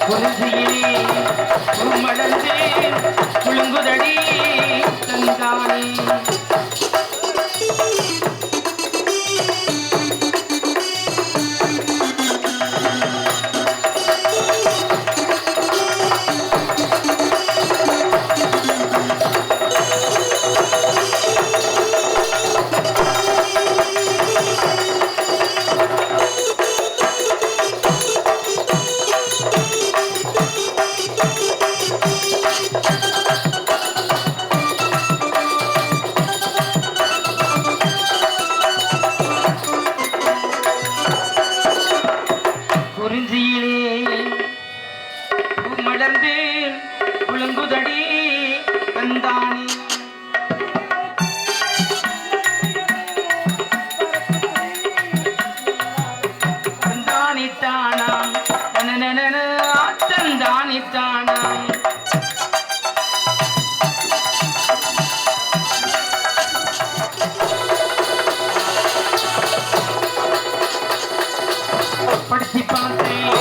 குறிஞ்சியிலே மலர்ந்து குலுங்குதடி தந்தானே. மலர்ந்து குலுங்குதடி தந்தானே. தந்தானித்தானாம் தந்தானித்தானாம் படிச்சு பார்த்தேன்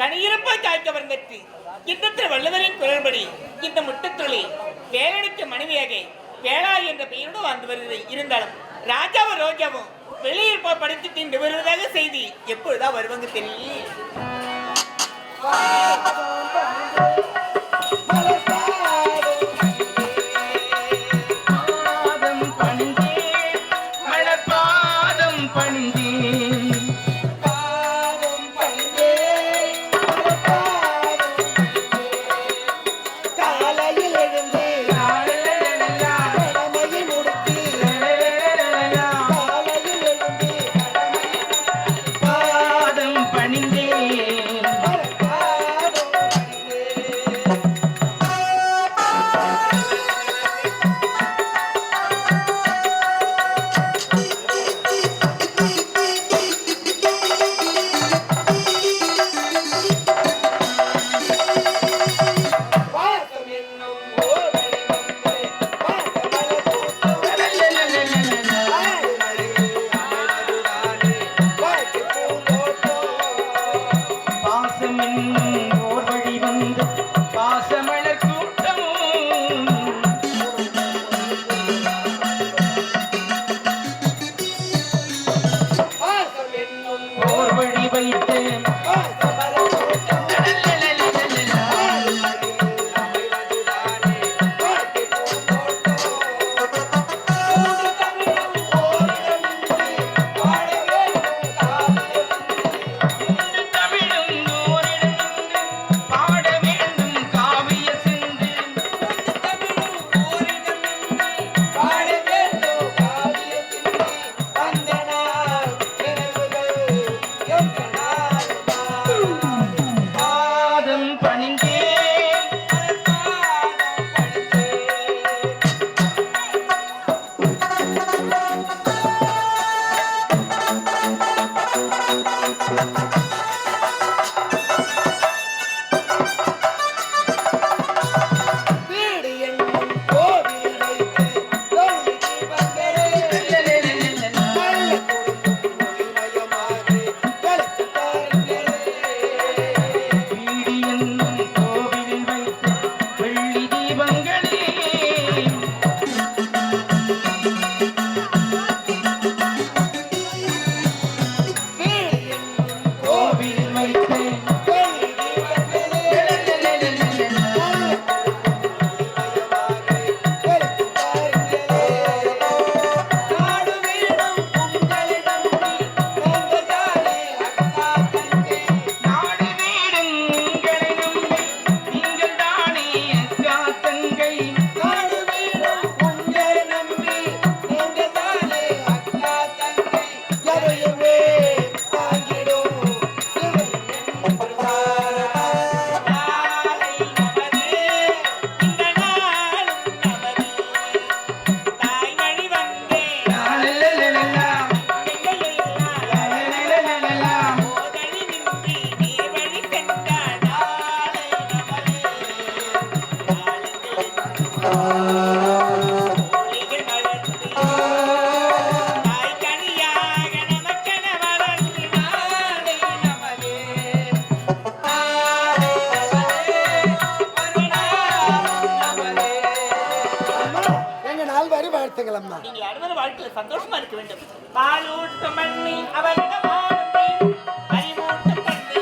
கனியிருப்பாய் காய்க்க வந்தற்று இந்தத்தில் வள்ளுவரின் குரல்படி இந்த முட்டத்தொழில் வேலனுக்கு மனைவியாக வேளா என்ற பெயரோடு வாழ்ந்து வருகிறது. இருந்தாலும் ராஜாவும் ரோஜாவும் வெளியில் படித்து தின்று வருவதாக செய்தி எப்பொழுதா வருவாங்க தெரியும். நீங்கள் அனைவரும் வாழ்க்கையில் சந்தோஷமா இருக்க வேண்டும். பாலூட்டும் மண்ணி அவரிடம் அறிவூட்டும் தந்தை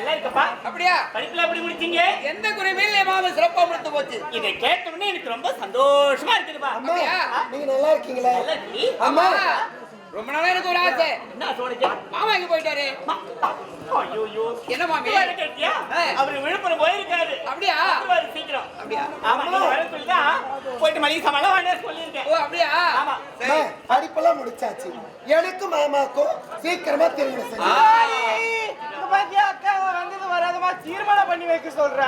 நல்லா இருக்கப்பா. அப்படியா? படிப்புல எப்படி முடிச்சீங்க? எந்த குறையுமே இல்லை மாமா, சிறப்பா முடித்து போச்சு. இதை கேட்ட உடனே எனக்கு ரொம்ப சந்தோஷமா இருக்குதுப்பா. அம்மா நீங்க நல்லா இருக்கீங்களா? நல்லா இருக்கு. அம்மா ரொம்ப நாளா எனக்கு ஒரு ஆசை. என்ன சொல்றீங்க? மாமா எங்க போயிட்டாரு? ஐயோ, என்ன மாமி? கேட்டியா? அவரு விழுப்புரம் போயிருக்காரு. அப்படியா? வருவாரு சீக்கிரம். அப்படியா? ஆமா, நீங்க வர சொல்லிதான் போயிட்டு மளிகை சாமான் வாங்க சொல்லியிருக்கேன். ஓ அப்படியா? ஆமா. அம்மா, படிப்பெல்லாம் முடிச்சாச்சு. எனக்கும் மாமாக்கும் சீக்கிரமா திருமணம் செஞ்சு அக்கா வந்தது வராதமா தீர்மானம் பண்ணி வைக்க சொல்றா.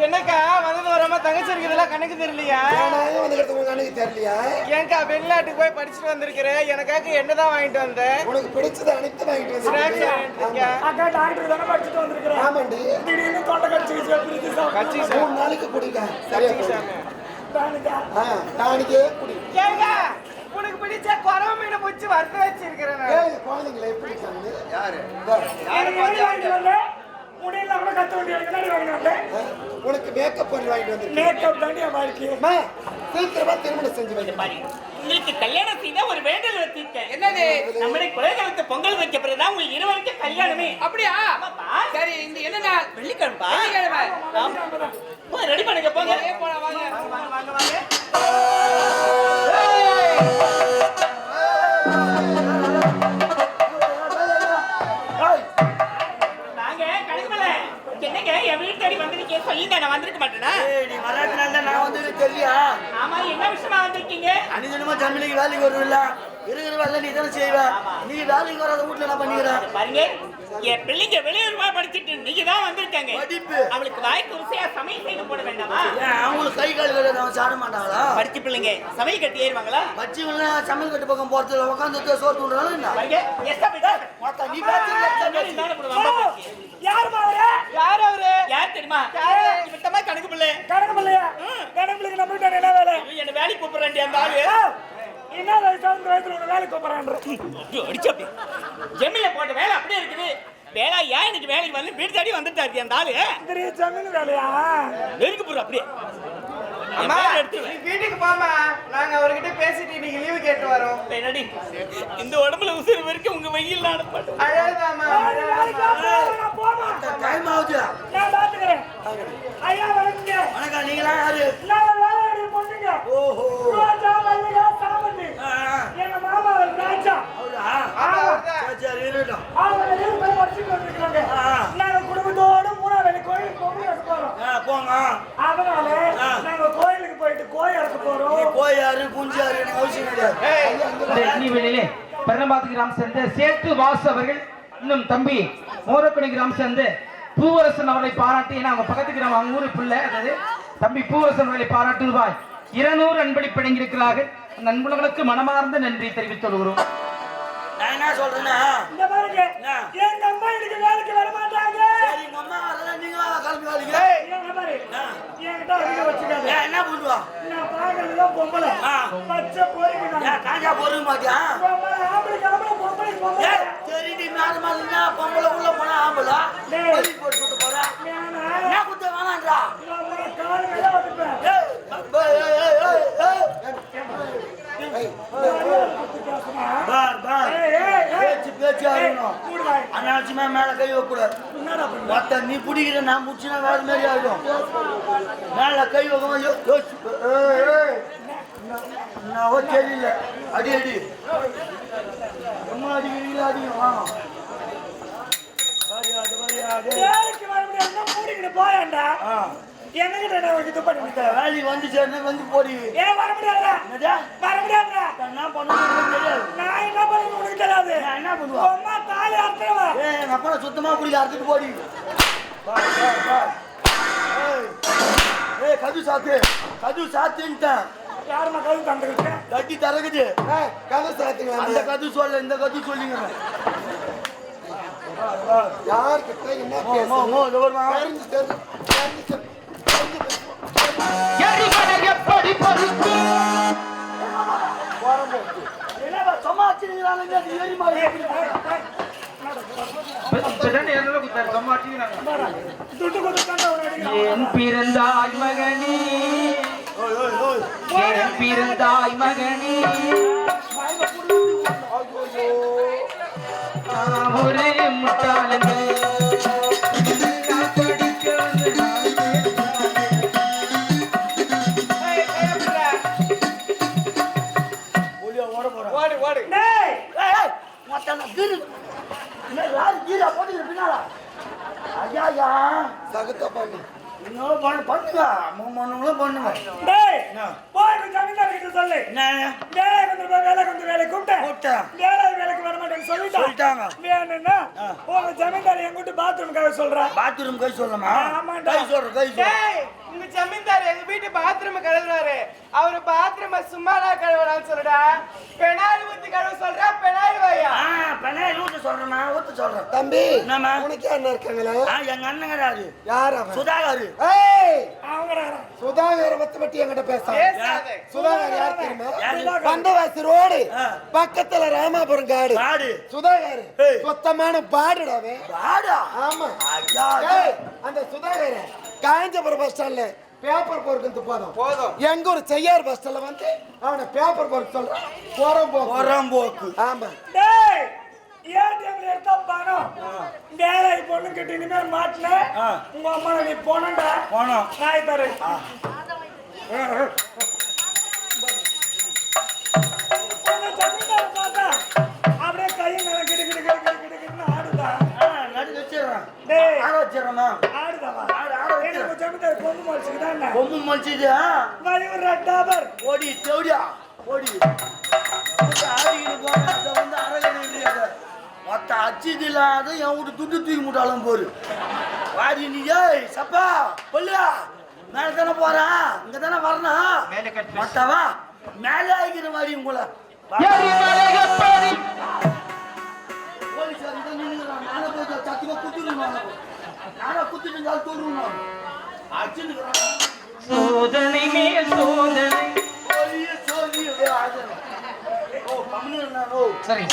என்னக்கா வந்தது வராம தங்கச்சி இருக்கிறதெல்லாம் கணக்கு தெரியலையா? நானும் வந்துக்கிறது உங்களுக்கு கணக்கு தெரியலையா? ஏன்க்கா வெளிநாட்டுக்கு போய் படிச்சுட்டு வந்திருக்கிறேன், எனக்காக என்னதான் வாங்கிட்டு வந்தேன்? உனக்கு பிடிச்சது அனைத்து வாங்கிட்டு ஸ்நாக்ஸ் வந்து வாங்கிட்டு இருக்கியா? அக்கா டாக்டர் தானே படிச்சுட்டு வந்திருக்கிறேன். ஆமாண்டி. திடீர்னு தொண்டை கட்சி கட்சி 3 நாளைக்கு குடிங்க. சரியா போயிடும். நாளைக்கே குடி. ஏங்க உனக்கு பிடிச்ச குறவ மீனை பிடிச்சி வறுத்து வச்சிருக்கிறேன். ஏய், குழந்தைங்களை எப்படி இருக்காங்க? யாரு? முடியல கூட கத்த வேண்டிய முன்னாடி வாங்கிட்டு உனக்கு மேக்கப் பண்ணி வாங்கிட்டு வந்து. மேக்கப் தாண்டி வாழ்க்கை. அம்மா, சீக்கிரமா திருமணம் செஞ்சு வைங்க. பாரு, உங்களுக்கு கல்யாணம் செய்தா ஒரு வேண்டல் வச்சிருக்கேன். என்னது? நம்முடைய குலதெய்வத்தை பொங்கல் வைக்க பிறகுதான் உங்க இருவருக்கும் கல்யாணமே. அப்படியா? ஆமாப்பா. சரி, இந்த என்ன நாள்? வெள்ளிக்கிழமை. வெள்ளிக்கிழமை. ரெடி பண்ணுங்க போங்க. போலாம் வாங்க. வாங்க வாங்க வாங்க. நாங்க கணக்குல என்னங்க என் வீட்டு தேடி வந்திருக்கீங்க சொல்லியிருந்தேன், நான் வந்திருக்க மாட்டேனா? நீ வராதுனால நான் வந்து தெரியலையா? ஆமா, என்ன விஷயமா வந்திருக்கீங்க? அனிதனமா தமிழுக்கு வேலைக்கு வருவில்ல, இருக்கிற வேலை நீ தானே செய்வ. நீ வேலைக்கு வராத வீட்டுல நான் பண்ணிக்கிறேன். பாருங்க, என் பிள்ளைங்க வெளியூர் போய் படிச்சுட்டு நீங்க தான் வந்திருக்காங்க. படிப்பு அவளுக்கு வாய்க்கு ருசியா சமையல் செய்து போட வேண்டாமா? ஏன் அவங்களுக்கு கை கால் கட்டு அவன் சாட மாட்டாங்களா? படிச்சு பிள்ளைங்க சமையல் கட்டி ஏறுவாங்களா? பச்சிவங்கள சமையல் கட்டு பக்கம் போறதுல உட்காந்து சோறு தூண்டுறாலும் என்ன பாருங்க, எஸ்டா போயிட்டா? நீ பேச்சு இந்தாண்ட போடு, வம்பா போச்சு. யார் மாவரே? யார் அவரு? யார் தெரியுமா? இவத்தமா கணக்கு பிள்ளை. கணக்கு பிள்ளையா? கணக்கு பிள்ளைக்கு நம்ம கிட்ட என்ன வேலை? என்ன வேலைக்கு கூப்பிடுறாண்டி அந்த ஆளு. என்ன வயசு அந்த வயசுல உன வேலைக்கு கூப்பிடுறான்ற? ஐயோ, அடிச்சு அப்படி ஜெமில போட்ட வேலை அப்படியே இருக்குது. வேலை ஏன் இன்னைக்கு வேலைக்கு வந்து வீடு தேடி வந்துட்டாரு அந்த ஆளு. இந்த ஜமீன் வேலையா? நெருங்கி போடுற அப்படியே. அம்மா, நீ வீட்டுக்கு போமா, நாங்க அவர்கிட்ட பேசிட்டு இன்னைக்கு லீவு கேட்டு வரோம். என்னடி இந்த உடம்புல உசுறு வரைக்கும் உங்க வெயில் அனுப்பட்டும். அழாதாமா, நான் போமா. டைம் ஆகுது. நான் பாத்துக்கிறேன். ஐயா வணக்கங்க. வணக்கம். நீங்களா யாரு? நான் வேலையாடி பொண்ணுங்க. ஓஹோ. ரோஜா மல்லிகா சாமந்தி. எங்க மாமா ராஜா. அவரா? சரி இருக்கட்டும். அவங்க எல்லாம் போய் படிச்சுட்டு வந்திருக்காங்க. நாங்க குடும்பத்தோட 3 வேளை கோயிலுக்கு போறோம். போங்க. அதனால நாங்க கோயிலுக்கு போயிட்டு கோயில் இறக்க போறோம். நீ போய் யாரு குஞ்சு யாரு எனக்கு அவசியம் கிடையாது. வெளியிலே பெரும்பாத்து கிராமம் சேர்ந்த சேட்டு வாசு அவர்கள், இன்னும் தம்பி மோரக்குடி கிராமம் சேர்ந்த பூவரசன் அவர்களை பாராட்டி, ஏன்னா அவங்க பக்கத்து கிராமம், அவங்க ஊரு பிள்ளை, அதாவது தம்பி பூவரசன் அவர்களை பாராட்டு ரூபாய் 200 அன்பளிப்பு வழங்கியிருக்கிறார்கள். அந்த அன்புகளுக்கு மனமார்ந்த நன்றி தெரிவித்துக் கொள்கிறோம். நான் என்ன சொல்றேன்னா, இந்த பாருங்க, எங்க அம்மா இன்னைக்கு வேலைக்கு வர மாட்டாங்க. சரி உங்க அம்மா வரல, நீங்க கிளம்பி வேலைக்கு. எங்க பாரு, என்கிட்ட அதிக வச்சுக்காத. என்ன பண்ணுவா? நான் பாக்குறதுதான் பொம்பளை. பச்சை பொறுக்கு நான். காஞ்சா பொறுக்க மாட்டியா? பொம்பளை, ஆம்பளைக்கு ஆம்பளை, பொம்பளைக்கு பொம்பளை. சரி நீ மேல மாதிரினா பொம்பளை உள்ள போனா ஆம்பளை வெளியே போட்டு போட்டு போறா. என்ன குத்த வேணான்றா? நான் கால் மேல வந்துட்டேன். பேச்சு ஆகணும். அனாவசியமா மேல கை வைக்கூடாது. மொத்த நீ பிடிக்கிற நான் முடிச்சுனா வேற மாதிரி ஆகும். மேல கை வைக்கும் தெரியல. அடி அடி அம்மா அடிக்கிறீங்களா? அடிக்கும் வாங்க. வேலைக்கு வர முடியாது, மூடிக்கிட்டு போயேன்டா. எங்ககிட்ட நான் உனக்கு இது பண்ணி விட்டேன். வேலைக்கு வந்து சேர்ந்து வந்து போடி. ஏன் வர முடியாதுடா? வர முடியாதுடா. என்ன பண்ணுறது தெரியாது. நான் என்ன பண்ணுறது உனக்கு தெரியாது. நான் என்ன பண்ணுவேன்? அம்மா தாலி அறுத்துருவா. எங்க அப்பா சுத்தமா பிடிக்க அறுத்துட்டு போடி. கது சாத்து கது சாத்துன்ட்டேன். யாருமா கது தந்துக்கிட்டு கட்டி தரகுது. கதை சாத்துங்களா? அந்த கது சொல்ல இந்த கது சொல்லிங்க. யார்கிட்ட என்ன பேசணும்? எப்படி பொறுத்து சமாச்சிருக்கிறாங்க ஏறி மாதிரி. துட்டு கொடுத்தாண்டா உனக்கு. என் பிறந்தாய் மகனே, என் பிறந்தாய் மகனே, நான் ஒரு முட்டாளுங்க படிக்க வந்து ஒளியா ஓட போறேன் ஓடு ஓடு டேய் மொத்தம் கீரு என்ன யாரு கீரா போட்டு பின்னால ஐயா சகுத்த பண்ணி இன்னும் பண்ணுங்க மூணுங்களும் பண்ணுங்க டேய் என்ன? போய் ஜமீன்தார் கிட்ட சொல்லு என்ன வேலை கொஞ்சம் வேலை கூப்பிட்டேன் கூப்பிட்டேன். வேலைக்கு வர மாட்டேன்னு சொல்லிட்டாங்க. வேணும்னா உங்க ஜமீன்தார் எங்கிட்ட பாத்ரூம்காக சொல்றேன் பாத்ரூம் கை சொல்லமா ஆமாண்டா. கை சொல்றேன் டேய் உங்க ஜமீன்தார் எங்க வீட்டு பாத்ரூம் கழுவுறாரு அவரு பாத்ரூம சும்மாடா கழுவலாம்னு சொல்லுடா பெனாயில் ஊத்தி கழுவ சொல்றா பெனாயில் வாயா பெண்ணாயில் ஊத்து சொல்றேன்னா ஊத்து சொல்றேன் தம்பி என்னம்மா? உனக்கு என்ன இருக்காங்களா எங்க அண்ணங்கிறாரு யார் அவன் சுதாகர் ஏய் அவங்க சுதாகர பத்தி என்கிட்ட பேசாத பேசாதே சுதாகர் யார் தெரியுமா யாரு? பந்தவாசி ரோடு ஆ. பக்கத்துல ராமாபுரம் காடு பாடு சுதாகர் ஏய். சுத்தமான பாடுடாவே பாடா ஆமா ஐயா ஏய், அந்த சுதாகர் காஞ்சிபுரம் பஸ் ஸ்டாண்ட்ல பேப்பர் பொறுக்கிறது போதும் எங்க ஒரு செய்யார் பஸ் ஸ்டாண்ட்ல வந்து அவனை பேப்பர் பொறுக்க சொல்றான் புறம்போக்கு ஆமா டேய் ஏடிஎம்ல எடுத்தா பணம் வேலைக்கு பொண்ணு கிட்ட இனிமேல் மாட்டின ஆ. உங்க அம்மா நீ போனண்டா போனோம் நாய் தரேன் உங்க ஜமீன்தார் பார்த்தா அப்படியே கையை மேல கிடு ஆடுதா நடு வச்சிடுறேன் டேய் ஆட வச்சிடுறேம்மா ஆடுதாவா ஆடு, ஆடு வச்சிரு. எனக்கு ஜமீன்தார் கொண்டு முடிச்சுக்கிதான் கொம்பு மலிச்சிது வழி ஒரு டாபர் ஓடி தேவடியா ஓடி ஆடிக்கிட்டு போனேன் அதை வந்து அரகணை இல்லையாத மொத்த அச்சிது இல்லாத என் வீட்டு துட்டு தூக்கி முட்டாலும் போரு வாடி நீ ஏய் சப்பா பொல்லியா மேலே தானே போறான் இங்க தானே வரணும் மொத்தவா மேலே ஆகிக்கிற மாதிரி உங்களை போலீஸ் அதிகம் நின்னுக்கிறான் நானே போய் சத்தியமா குத்திடுவாங்க நானே குத்திட்டு தூடுவாங்க அச்சுன்னு சோதனை மேல் சோதனை ஓ கம்முன்னு சரி